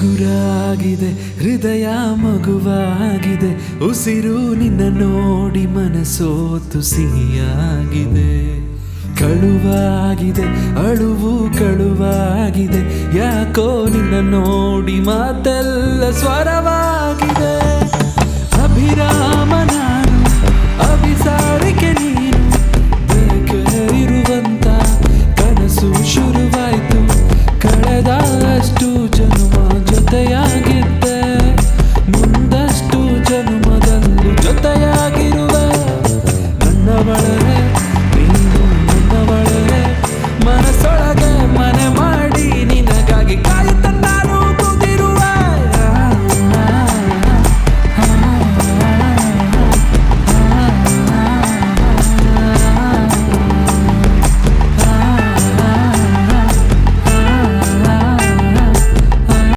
ಗುರಾಗಿದೆ ಹೃದಯ ಮಗುವಾಗಿದೆ, ಉಸಿರು ನಿನ್ನ ನೋಡಿ ಮನಸೋತು ಸಿಹಿಯಾಗಿದೆ. ಕಳುವಾಗಿದೆ ಅಳುವು ಕಳುವಾಗಿದೆ, ಯಾಕೋ ನಿನ್ನ ನೋಡಿ ಮಾತೆಲ್ಲ ಸ್ವರವಾಗಿದೆ. ಅಭಿರಾಮ ನಾನು ಅಭಿಸಾರಿಕೆ ನೀನು, ಬೇಕೆ ಇರುವಂತ ಕನಸು ಶುರುವಾಯ್ತು. ಕಳೆದ ಅಷ್ಟು